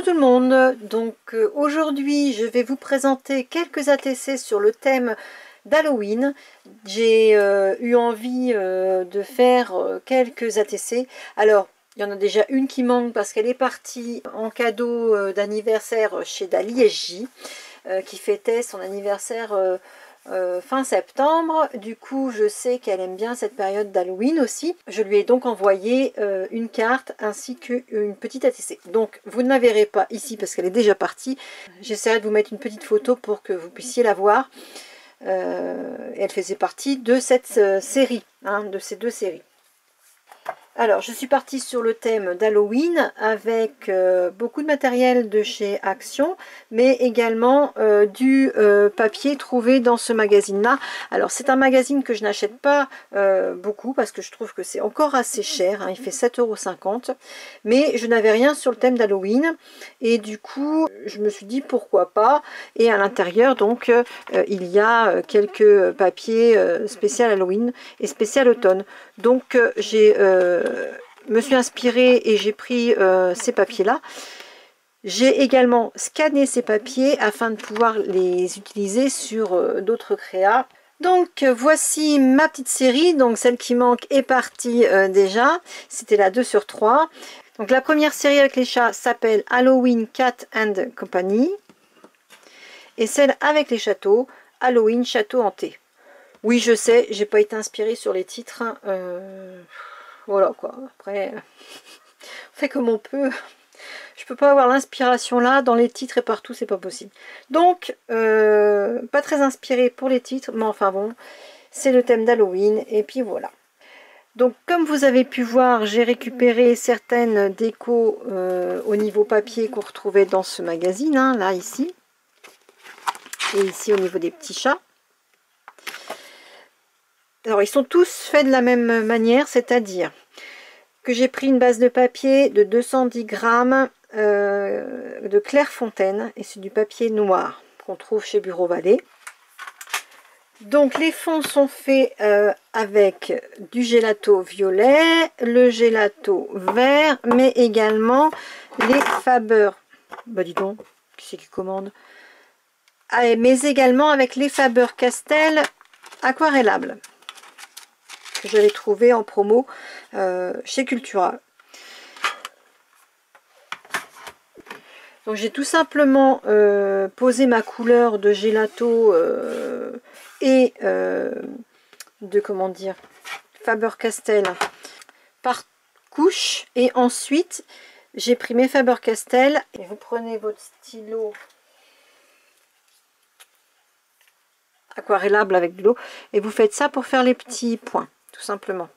tout le monde, donc aujourd'hui je vais vous présenter quelques ATC sur le thème d'Halloween. J'ai eu envie de faire quelques ATC. Alors il y en a déjà une qui manque parce qu'elle est partie en cadeau d'anniversaire chez Dali SJ qui fêtait son anniversaire fin septembre. Du coup je sais qu'elle aime bien cette période d'Halloween aussi. Je lui ai donc envoyé une carte ainsi qu'une petite ATC. Donc vous ne la verrez pas ici parce qu'elle est déjà partie. J'essaierai de vous mettre une petite photo pour que vous puissiez la voir. Elle faisait partie de cette série, de ces deux séries. Alors, je suis partie sur le thème d'Halloween avec beaucoup de matériel de chez Action, mais également du papier trouvé dans ce magazine-là. Alors, c'est un magazine que je n'achète pas beaucoup parce que je trouve que c'est encore assez cher. Il fait 7,50 €. Mais je n'avais rien sur le thème d'Halloween. Et du coup, je me suis dit pourquoi pas. Et à l'intérieur, donc, il y a quelques papiers spécial Halloween et spécial automne. Donc, me suis inspirée et j'ai pris ces papiers-là. J'ai également scanné ces papiers afin de pouvoir les utiliser sur d'autres créas. Donc voici ma petite série. Donc celle qui manque est partie déjà. C'était la 2 sur 3. Donc la première série avec les chats s'appelle Halloween Cat and Company. Et celle avec les châteaux, Halloween Château Hanté. Oui, je sais, j'ai pas été inspirée sur les titres. Voilà quoi. Après, on fait comme on peut. Je peux pas avoir l'inspiration là dans les titres et partout, c'est pas possible. Donc, pas très inspirée pour les titres, mais enfin bon, c'est le thème d'Halloween et puis voilà. Donc, comme vous avez pu voir, j'ai récupéré certaines décos au niveau papier qu'on retrouvait dans ce magazine, là ici, et ici au niveau des petits chats. Alors, ils sont tous faits de la même manière, c'est-à-dire que j'ai pris une base de papier de 210 grammes de Clairefontaine, et c'est du papier noir qu'on trouve chez Bureau Vallée. Donc, les fonds sont faits avec du gelato violet, le gelato vert, mais également les Faber. Bah, dis donc, qui c'est qui commande? Ah, mais également avec les Faber-Castell aquarellables que j'avais trouvé en promo chez Cultura. Donc j'ai tout simplement posé ma couleur de gelato et de comment dire Faber-Castell par couche, et ensuite j'ai pris mes Faber-Castell et vous prenez votre stylo aquarellable avec de l'eau et vous faites ça pour faire les petits points. Tout simplement.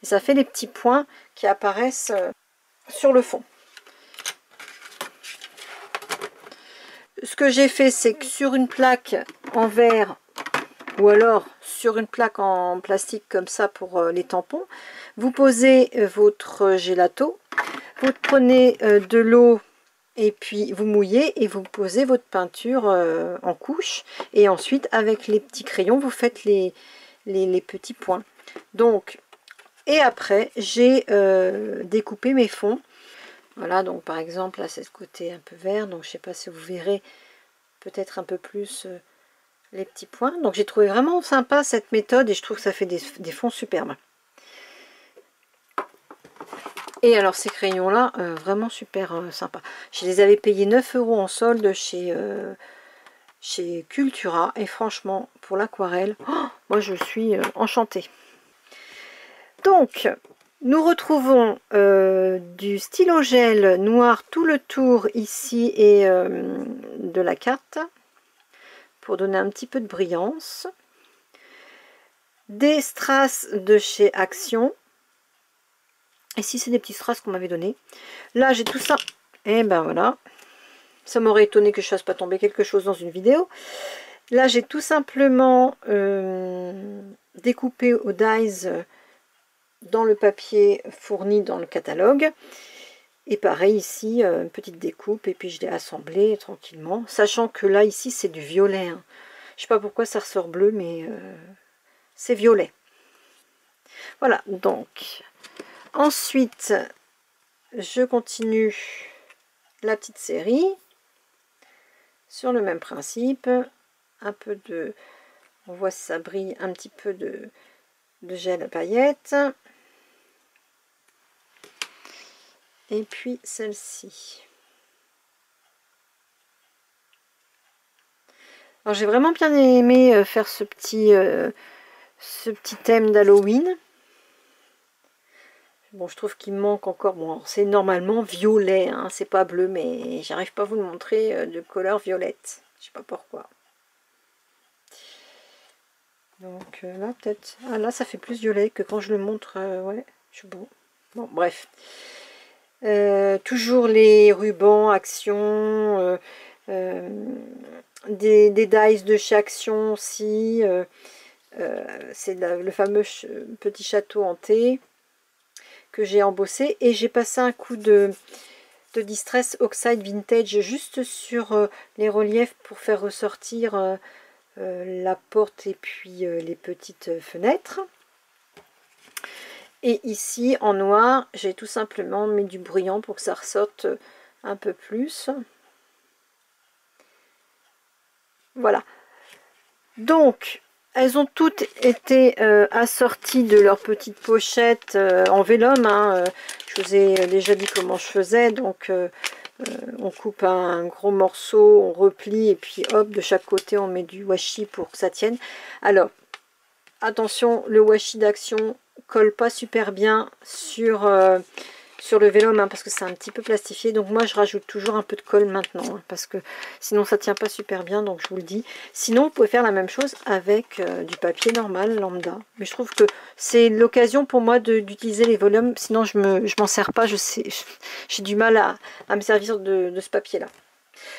Et ça fait des petits points qui apparaissent sur le fond. Ce que j'ai fait, c'est que sur une plaque en verre ou alors sur une plaque en plastique comme ça pour les tampons, vous posez votre gelato, vous prenez de l'eau et puis vous mouillez et vous posez votre peinture en couche, et ensuite avec les petits crayons vous faites les petits points. Donc, et après j'ai découpé mes fonds. Voilà, donc par exemple là c'est ce côté un peu vert, donc je sais pas si vous verrez peut-être un peu plus les petits points. Donc j'ai trouvé vraiment sympa cette méthode et je trouve que ça fait des fonds superbes. Et alors ces crayons là, vraiment super sympa. Je les avais payés 9 € en solde chez Cultura, et franchement pour l'aquarelle, moi je suis enchantée. Donc nous retrouvons du stylo gel noir tout le tour ici et de la carte pour donner un petit peu de brillance. Des strass de chez Action. Ici c'est des petits strass qu'on m'avait donné. Là j'ai tout ça. Et ben voilà. Ça m'aurait étonné que je fasse pas tomber quelque chose dans une vidéo. Là j'ai tout simplement découpé au dies dans le papier fourni dans le catalogue. Et pareil ici, une petite découpe, et puis je l'ai assemblé tranquillement. Sachant que là ici c'est du violet. Je sais pas pourquoi ça ressort bleu, mais c'est violet. Voilà, donc ensuite je continue la petite série sur le même principe. Un peu de, on voit si ça brille, un petit peu de gel à paillettes. Et puis celle-ci. Alors j'ai vraiment bien aimé faire ce petit thème d'Halloween. Bon, je trouve qu'il manque encore, bon, c'est normalement violet, hein, c'est pas bleu, mais j'arrive pas à vous le montrer de couleur violette. Je sais pas pourquoi. Donc là, peut-être... Ah, là, ça fait plus violet que quand je le montre. Ouais, je suis bon. Bon, bref. Toujours les rubans Action, des dies de chez Action aussi. C'est le fameux petit château hanté que j'ai embossé. Et j'ai passé un coup de Distress Oxide Vintage juste sur les reliefs pour faire ressortir la porte et puis les petites fenêtres. Et ici en noir j'ai tout simplement mis du brillant pour que ça ressorte un peu plus. Voilà, donc elles ont toutes été assorties de leurs petites pochettes en vélum, hein. Je vous ai déjà dit comment je faisais. Donc on coupe un gros morceau, on replie et puis hop, de chaque côté on met du washi pour que ça tienne. Alors attention, le washi d'Action colle pas super bien sur le vélum, hein, parce que c'est un petit peu plastifié. Donc moi je rajoute toujours un peu de colle maintenant, hein, parce que sinon ça tient pas super bien, donc je vous le dis. Sinon vous pouvez faire la même chose avec du papier normal lambda, mais je trouve que c'est l'occasion pour moi d'utiliser les volumes, sinon je m'en sers pas. Je sais, j'ai du mal à me servir de ce papier là.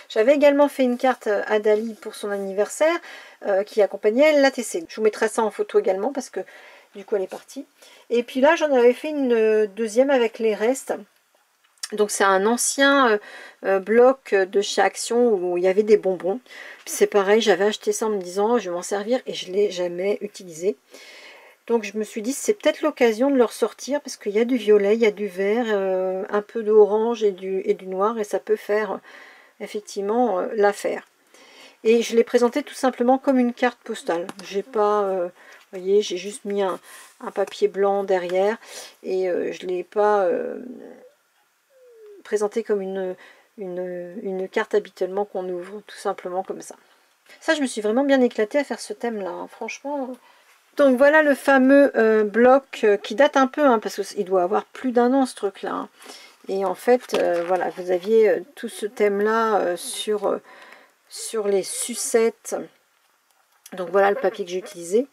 J'avais également fait une carte à Dali pour son anniversaire qui accompagnait l'ATC. Je vous mettrai ça en photo également parce que du coup elle est partie. Et puis là j'en avais fait une deuxième avec les restes. Donc c'est un ancien bloc de chez Action où il y avait des bonbons. C'est pareil, j'avais acheté ça en me disant je vais m'en servir et je ne l'ai jamais utilisé. Donc je me suis dit c'est peut-être l'occasion de le ressortir parce qu'il y a du violet, il y a du vert, un peu d'orange et du noir, et ça peut faire effectivement l'affaire. Et je l'ai présenté tout simplement comme une carte postale. J'ai pas, vous voyez, j'ai juste mis un papier blanc derrière et je l'ai pas présenté comme une carte habituellement qu'on ouvre, tout simplement comme ça. Ça, je me suis vraiment bien éclatée à faire ce thème là, hein, franchement. Donc voilà le fameux bloc qui date un peu, hein, parce qu'il doit avoir plus d'1 an ce truc là, hein. Et en fait voilà, vous aviez tout ce thème là sur les sucettes. Donc voilà le papier que j'ai utilisé.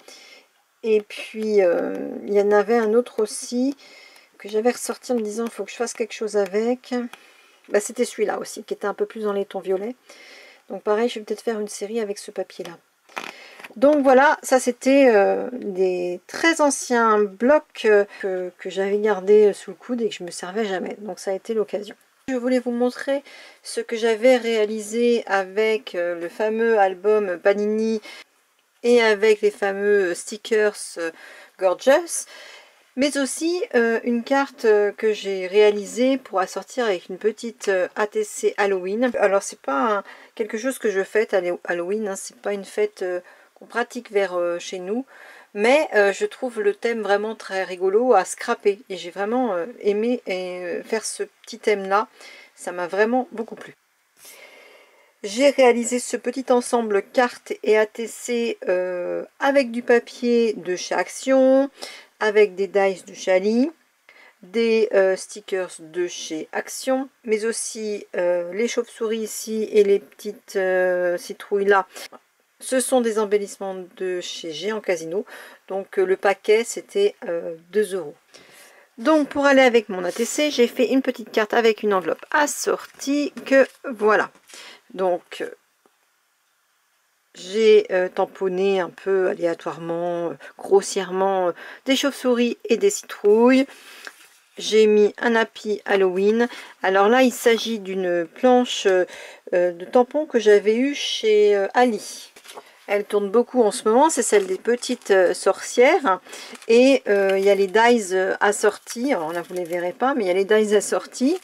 Et puis il y en avait un autre aussi que j'avais ressorti en me disant il faut que je fasse quelque chose avec. Bah, c'était celui-là aussi qui était un peu plus dans les tons violets. Donc pareil, je vais peut-être faire une série avec ce papier là. Donc voilà, ça c'était des très anciens blocs que j'avais gardés sous le coude et que je me servais jamais. Donc ça a été l'occasion. Je voulais vous montrer ce que j'avais réalisé avec le fameux album Panini et avec les fameux stickers Gorgeous, mais aussi une carte que j'ai réalisée pour assortir avec une petite ATC Halloween. Alors c'est pas quelque chose que je fête à Halloween, hein, c'est pas une fête qu'on pratique vers chez nous, mais je trouve le thème vraiment très rigolo à scraper et j'ai vraiment aimé faire ce petit thème là, ça m'a vraiment beaucoup plu. J'ai réalisé ce petit ensemble cartes et ATC avec du papier de chez Action, avec des dies de chez Ali, des stickers de chez Action, mais aussi les chauves-souris ici et les petites citrouilles là. Ce sont des embellissements de chez Géant Casino. Donc le paquet c'était 2 €. Donc pour aller avec mon ATC, j'ai fait une petite carte avec une enveloppe assortie que voilà. Donc j'ai tamponné un peu aléatoirement, grossièrement, des chauves-souris et des citrouilles. J'ai mis un Happy Halloween. Alors là, il s'agit d'une planche de tampons que j'avais eu chez Ali. elle tourne beaucoup en ce moment, c'est celle des petites sorcières. Et il y a les dies assortis, alors là vous ne les verrez pas, mais il y a les dies assortis.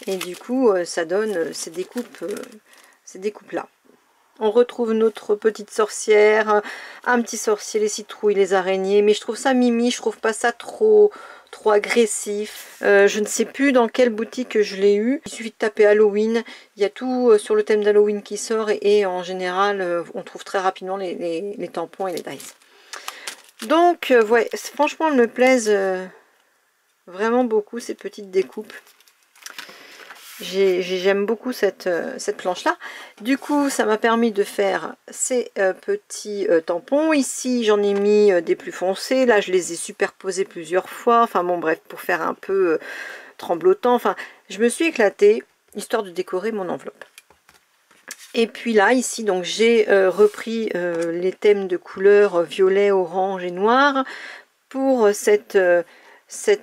Et du coup ça donne ces découpes là. On retrouve notre petite sorcière, un petit sorcier, les citrouilles, les araignées. Mais je trouve ça mimi, je trouve pas ça trop agressif. Je ne sais plus dans quelle boutique je l'ai eu. Il suffit de taper Halloween. Il y a tout sur le thème d'Halloween qui sort. Et en général, on trouve très rapidement les tampons et les dies. Donc, ouais, franchement, elles me plaisent vraiment beaucoup, ces petites découpes. J'aime beaucoup cette planche là. Du coup ça m'a permis de faire ces petits tampons. Ici j'en ai mis des plus foncés, là je les ai superposés plusieurs fois, enfin bon bref, pour faire un peu tremblotant. Enfin je me suis éclatée histoire de décorer mon enveloppe. Et puis là ici donc j'ai repris les thèmes de couleurs violet, orange et noir pour cette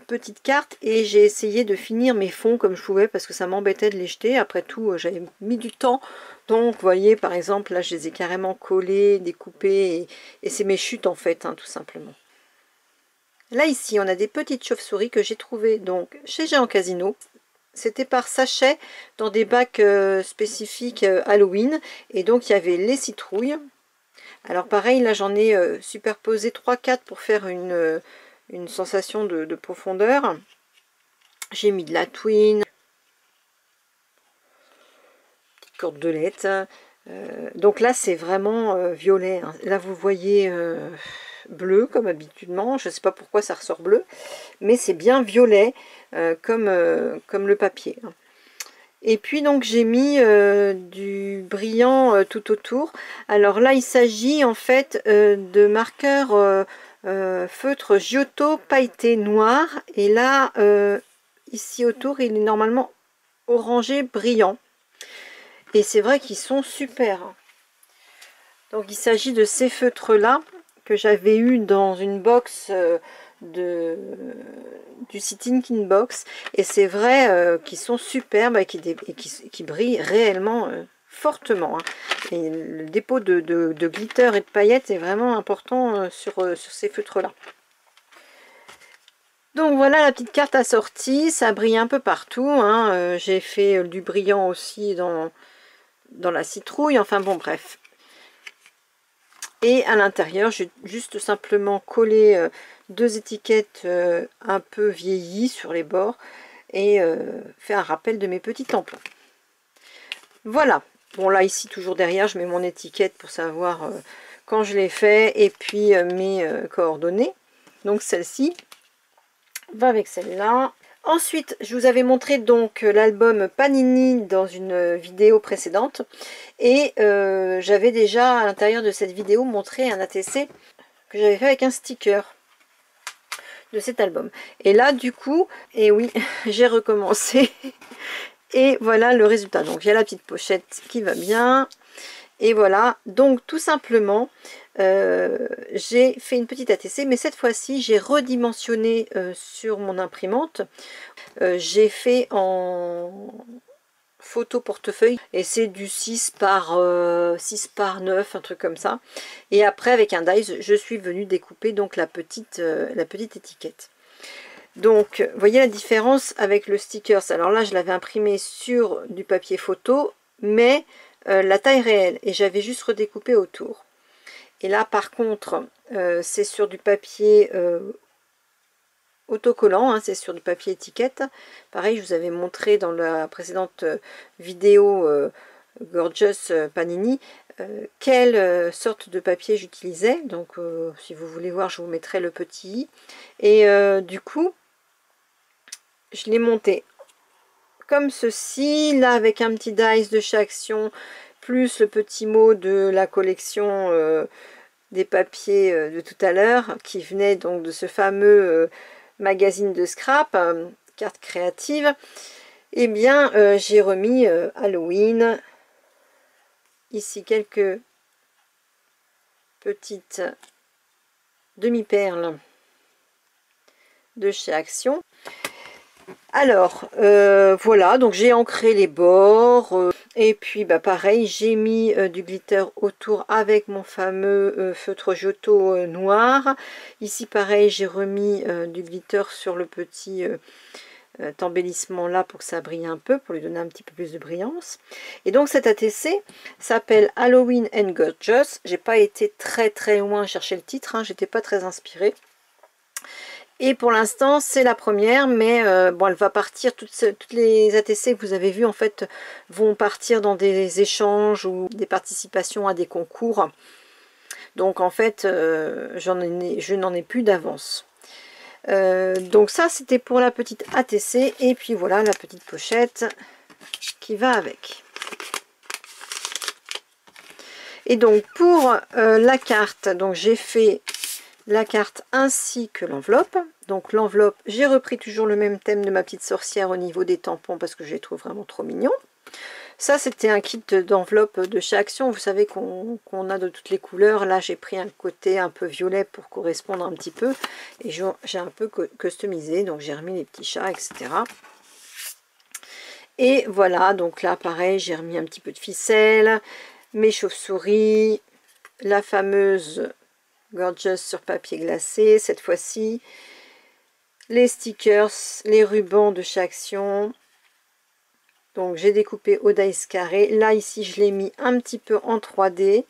petite carte, et j'ai essayé de finir mes fonds comme je pouvais parce que ça m'embêtait de les jeter. Après tout j'avais mis du temps, donc vous voyez par exemple là je les ai carrément collés, découpés, et c'est mes chutes en fait, hein, tout simplement. Là ici on a des petites chauves-souris que j'ai trouvées donc chez Géant Casino. C'était par sachet dans des bacs spécifiques Halloween, et donc il y avait les citrouilles. Alors pareil là j'en ai superposé 3-4 pour faire une sensation de profondeur. J'ai mis de la twine, petite cordelette. Donc là c'est vraiment violet, hein. Là vous voyez bleu comme habituellement, je ne sais pas pourquoi ça ressort bleu, mais c'est bien violet comme le papier. Et puis donc j'ai mis du brillant tout autour. Alors là il s'agit en fait de marqueurs feutre Giotto pailleté noir, et là ici autour il est normalement orangé brillant, et c'est vrai qu'ils sont super. Donc il s'agit de ces feutres là que j'avais eu dans une box du Sit-in King Box, et c'est vrai qu'ils sont superbes et qui brillent réellement fortement, hein. Et le dépôt de glitter et de paillettes est vraiment important sur ces feutres là. Donc voilà la petite carte assortie, ça brille un peu partout, hein. J'ai fait du brillant aussi dans la citrouille, enfin bon bref. Et à l'intérieur j'ai juste simplement collé deux étiquettes un peu vieillies sur les bords, et fait un rappel de mes petits tampons. Voilà, bon là ici toujours derrière je mets mon étiquette pour savoir quand je l'ai fait, et puis mes coordonnées. Donc celle-ci va avec celle-là. Ensuite, je vous avais montré donc l'album Panini dans une vidéo précédente, et j'avais déjà à l'intérieur de cette vidéo montré un ATC que j'avais fait avec un sticker de cet album. Et là du coup, et oui, j'ai recommencé et voilà le résultat. Donc il y a la petite pochette qui va bien. Et voilà, donc tout simplement, j'ai fait une petite ATC, mais cette fois-ci, j'ai redimensionné sur mon imprimante. J'ai fait en photo portefeuille, et c'est du 6 par 9, un truc comme ça. Et après, avec un dies, je suis venue découper donc la petite étiquette. Donc, vous voyez la différence avec le stickers. Alors là, je l'avais imprimé sur du papier photo, mais la taille réelle, et j'avais juste redécoupé autour. Et là par contre c'est sur du papier autocollant, hein, c'est sur du papier étiquette. Pareil, je vous avais montré dans la précédente vidéo Gorgeous Panini quelle sorte de papier j'utilisais. Donc si vous voulez voir, je vous mettrai le petit i. Et du coup je l'ai monté comme ceci, là avec un petit dice de chez Action, plus le petit mot de la collection des papiers de tout à l'heure, qui venait donc de ce fameux magazine de scrap, carte créative. Et bien j'ai remis Halloween, ici quelques petites demi-perles de chez Action. Alors, voilà, donc j'ai ancré les bords. Et puis, bah, pareil, j'ai mis du glitter autour avec mon fameux feutre Giotto noir. Ici, pareil, j'ai remis du glitter sur le petit embellissement là pour que ça brille un peu, pour lui donner un petit peu plus de brillance. Et donc, cet ATC s'appelle Halloween and Gorgeous. J'ai pas été très loin chercher le titre, hein, j'étais pas très inspirée. Et pour l'instant, c'est la première, mais bon, elle va partir, toutes les ATC que vous avez vues, en fait, vont partir dans des échanges ou des participations à des concours. Donc, en fait, je n'en ai plus d'avance. Donc ça, c'était pour la petite ATC. Et puis voilà, la petite pochette qui va avec. Et donc, pour la carte, donc j'ai fait la carte ainsi que l'enveloppe. Donc l'enveloppe, j'ai repris toujours le même thème de ma petite sorcière au niveau des tampons parce que je les trouve vraiment trop mignons. Ça, c'était un kit d'enveloppe de chez Action. Vous savez qu'on a de toutes les couleurs. Là, j'ai pris un côté un peu violet pour correspondre un petit peu. Et j'ai un peu customisé. Donc, j'ai remis les petits chats, etc. Et voilà, donc là, pareil, j'ai remis un petit peu de ficelle, mes chauves-souris, la fameuse Gorgeous sur papier glacé, cette fois-ci, les stickers, les rubans de chez Action. Donc j'ai découpé au dice carré. Là ici je l'ai mis un petit peu en 3D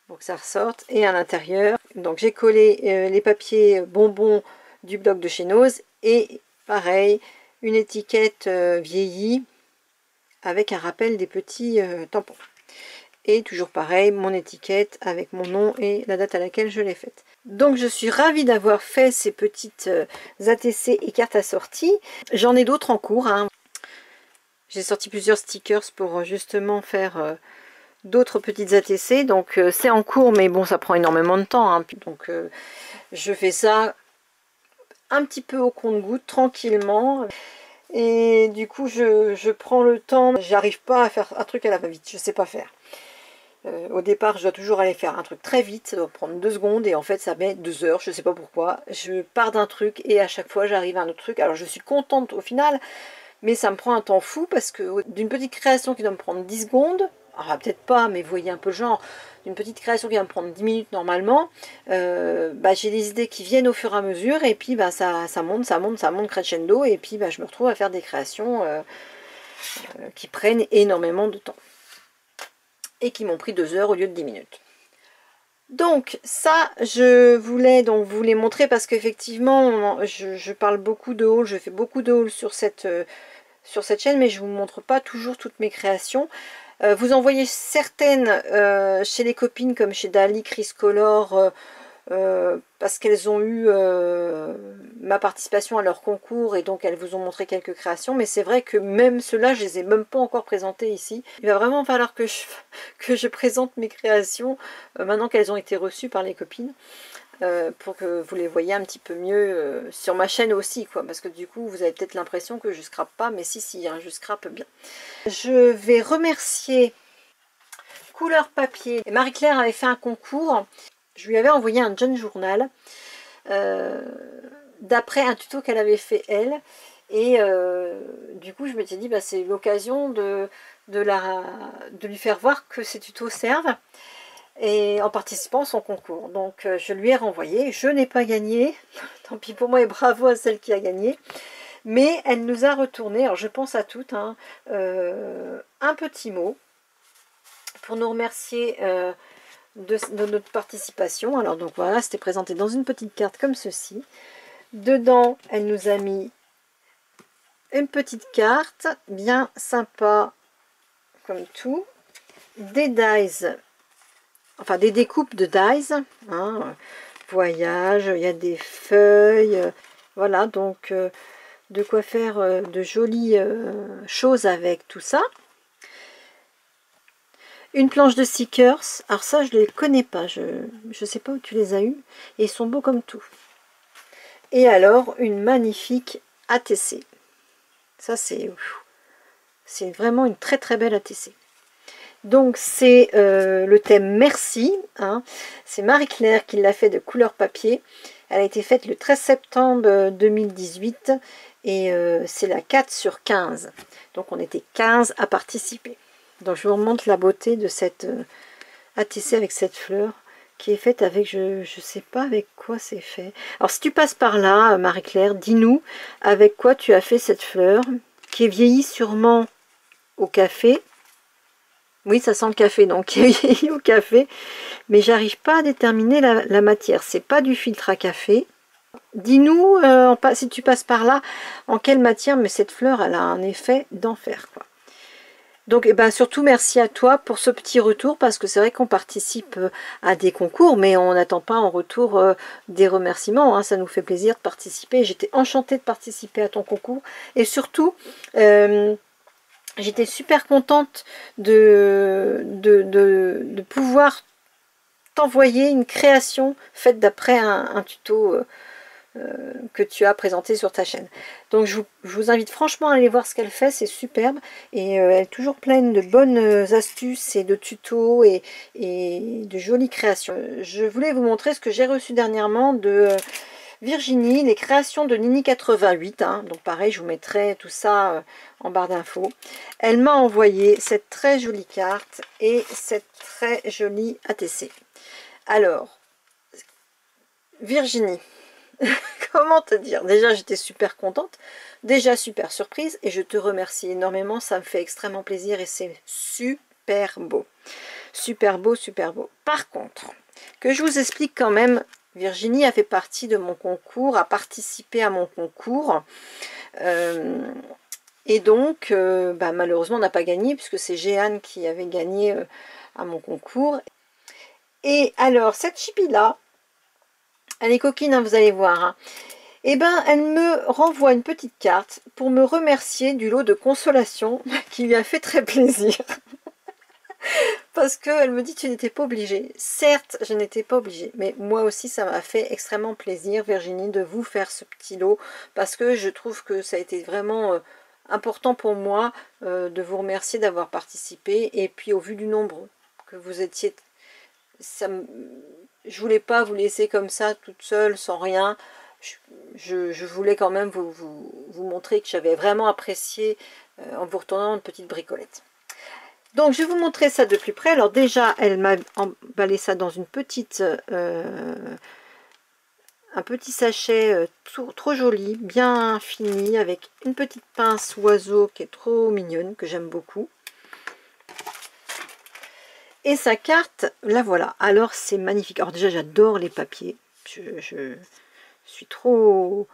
pour que ça ressorte. Et à l'intérieur, donc j'ai collé les papiers bonbons du bloc de chez Nose. Et pareil, une étiquette vieillie avec un rappel des petits tampons. Et toujours pareil, mon étiquette avec mon nom et la date à laquelle je l'ai faite. Donc je suis ravie d'avoir fait ces petites ATC et cartes assorties. J'en ai d'autres en cours, hein. J'ai sorti plusieurs stickers pour justement faire d'autres petites ATC. Donc c'est en cours, mais bon, ça prend énormément de temps, hein. Donc je fais ça un petit peu au compte-gouttes, tranquillement. Et du coup, je prends le temps. J'arrive pas à faire un truc à la va-vite, je sais pas faire. Au départ, je dois toujours aller faire un truc très vite, ça doit prendre 2 secondes et en fait ça met 2 heures, je sais pas pourquoi. Je pars d'un truc et à chaque fois j'arrive à un autre truc. Alors je suis contente au final, mais ça me prend un temps fou parce que d'une petite création qui doit me prendre 10 secondes, alors peut-être pas, mais vous voyez un peu le genre, d'une petite création qui va me prendre 10 minutes normalement, bah, j'ai des idées qui viennent au fur et à mesure et puis bah, ça monte crescendo et puis bah, je me retrouve à faire des créations qui prennent énormément de temps et qui m'ont pris 2 heures au lieu de 10 minutes. Donc ça, je voulais donc vous les montrer parce qu'effectivement, je parle beaucoup de hauls, je fais beaucoup de hauls sur cette chaîne, mais je ne vous montre pas toujours toutes mes créations. Vous en voyez certaines chez les copines comme chez Dali, Chris Color, parce qu'elles ont eu ma participation à leur concours et donc elles vous ont montré quelques créations, mais c'est vrai que même ceux-là, je les ai même pas encore présentés ici. Il va vraiment falloir que je présente mes créations maintenant qu'elles ont été reçues par les copines. Pour que vous les voyez un petit peu mieux sur ma chaîne aussi, quoi, parce que du coup vous avez peut-être l'impression que je scrape pas, mais si, hein, je scrape bien. Je vais remercier Couleur Papier. Marie-Claire avait fait un concours, je lui avais envoyé un jeune journal d'après un tuto qu'elle avait fait elle, et du coup je m'étais dit bah, c'est l'occasion de lui faire voir que ces tutos servent et en participant à son concours. Donc je lui ai renvoyé, je n'ai pas gagné, tant pis pour moi et bravo à celle qui a gagné, mais elle nous a retourné, alors je pense à toutes, hein, un petit mot pour nous remercier de notre participation. Alors donc voilà, c'était présenté dans une petite carte comme ceci. Dedans, elle nous a mis une petite carte bien sympa comme tout, des dies, enfin des découpes de dies, hein, voyage, il y a des feuilles, voilà, donc de quoi faire de jolies choses avec tout ça. Une planche de stickers, alors ça je ne les connais pas, je ne sais pas où tu les as eus, et ils sont beaux comme tout. Et alors une magnifique ATC, ça c'est vraiment une très belle ATC. Donc c'est le thème merci, hein. C'est Marie-Claire qui l'a fait de Couleur Papier. Elle a été faite le 13 septembre 2018 et c'est la 4 sur 15. Donc on était 15 à participer. Donc je vous remontre la beauté de cette ATC avec cette fleur qui est faite avec, je sais pas avec quoi c'est fait. Alors si tu passes par là, Marie-Claire, dis-nous avec quoi tu as fait cette fleur, qui est vieillie sûrement au café. Oui, ça sent le café, donc qui est vieillie au café. Mais j'arrive pas à déterminer la matière. C'est pas du filtre à café. Dis-nous, si tu passes par là, en quelle matière, mais cette fleur, elle a un effet d'enfer, quoi. Donc, eh ben, surtout, merci à toi pour ce petit retour, parce que c'est vrai qu'on participe à des concours, mais on n'attend pas en retour des remerciements, hein. Ça nous fait plaisir de participer. J'étais enchantée de participer à ton concours, et surtout, j'étais super contente de pouvoir t'envoyer une création faite d'après un tuto que tu as présenté sur ta chaîne. Donc je vous invite franchement à aller voir ce qu'elle fait, c'est superbe, et elle est toujours pleine de bonnes astuces et de tutos et de jolies créations. Je voulais vous montrer ce que j'ai reçu dernièrement de Virginie, les créations de Nini 88, hein. Donc pareil, je vous mettrai tout ça en barre d'infos. Elle m'a envoyé cette très jolie carte et cette très jolie ATC. Alors, Virginie, comment te dire? Déjà, j'étais super contente, déjà super surprise, et je te remercie énormément, ça me fait extrêmement plaisir et c'est super beau. Super beau, super beau. Par contre, que je vous explique quand même, Virginie a fait partie de mon concours, a participé à mon concours, et donc, bah, malheureusement, on n'a pas gagné, puisque c'est Jeanne qui avait gagné à mon concours. Et alors, cette chippie-là, elle est coquine, hein, vous allez voir, hein. Et ben, elle me renvoie une petite carte pour me remercier du lot de consolation qui lui a fait très plaisir. Parce qu'elle me dit, tu n'étais pas obligée. Certes, je n'étais pas obligée, mais moi aussi, ça m'a fait extrêmement plaisir, Virginie, de vous faire ce petit lot, parce que je trouve que ça a été vraiment important pour moi de vous remercier d'avoir participé, et puis au vu du nombre que vous étiez, je voulais pas vous laisser comme ça, toute seule, sans rien. Je voulais quand même vous montrer que j'avais vraiment apprécié en vous retournant une petite bricolette. Donc je vais vous montrer ça de plus près. Alors déjà, elle m'a emballé ça dans une petite, un petit sachet trop joli, bien fini, avec une petite pince oiseau qui est trop mignonne, que j'aime beaucoup. Et sa carte, la voilà. Alors c'est magnifique. Alors déjà, j'adore les papiers. Je suis trop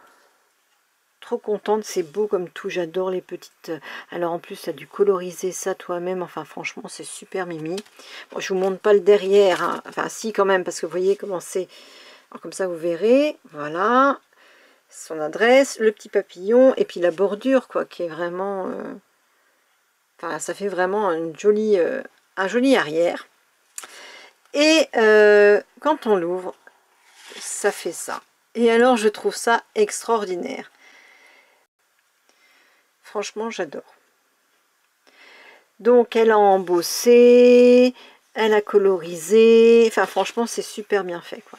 contente, c'est beau comme tout, j'adore les petites. Alors en plus tu as dû coloriser ça toi-même, enfin franchement c'est super mimi. Bon, je vous montre pas le derrière, hein. Enfin si quand même, parce que vous voyez comment c'est. Alors comme ça vous verrez, voilà son adresse, le petit papillon, et puis la bordure, quoi, qui est vraiment enfin ça fait vraiment une jolie un joli arrière. Et quand on l'ouvre, ça fait ça. Et alors je trouve ça extraordinaire. Franchement, j'adore. Donc, elle a embossé, elle a colorisé. Enfin, franchement, c'est super bien fait, quoi.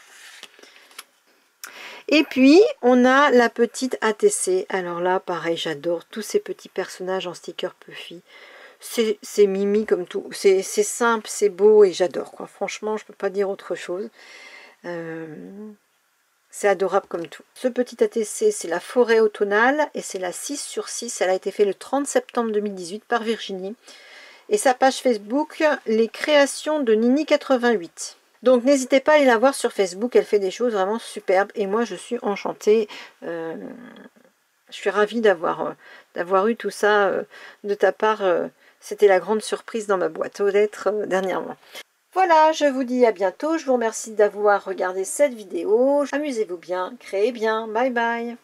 Et puis, on a la petite ATC. Alors là, pareil, j'adore tous ces petits personnages en sticker Puffy. C'est mimi comme tout. C'est simple, c'est beau et j'adore, quoi. Franchement, je peux pas dire autre chose. C'est adorable comme tout. Ce petit ATC, c'est la forêt automnale et c'est la 6 sur 6. Elle a été faite le 30 septembre 2018 par Virginie. Et sa page Facebook, les créations de Nini 88. Donc n'hésitez pas à aller la voir sur Facebook, elle fait des choses vraiment superbes. Et moi je suis enchantée. Je suis ravie d'avoir eu tout ça de ta part. C'était la grande surprise dans ma boîte aux lettres dernièrement. Voilà, je vous dis à bientôt. Je vous remercie d'avoir regardé cette vidéo. Amusez-vous bien, créez bien. Bye bye.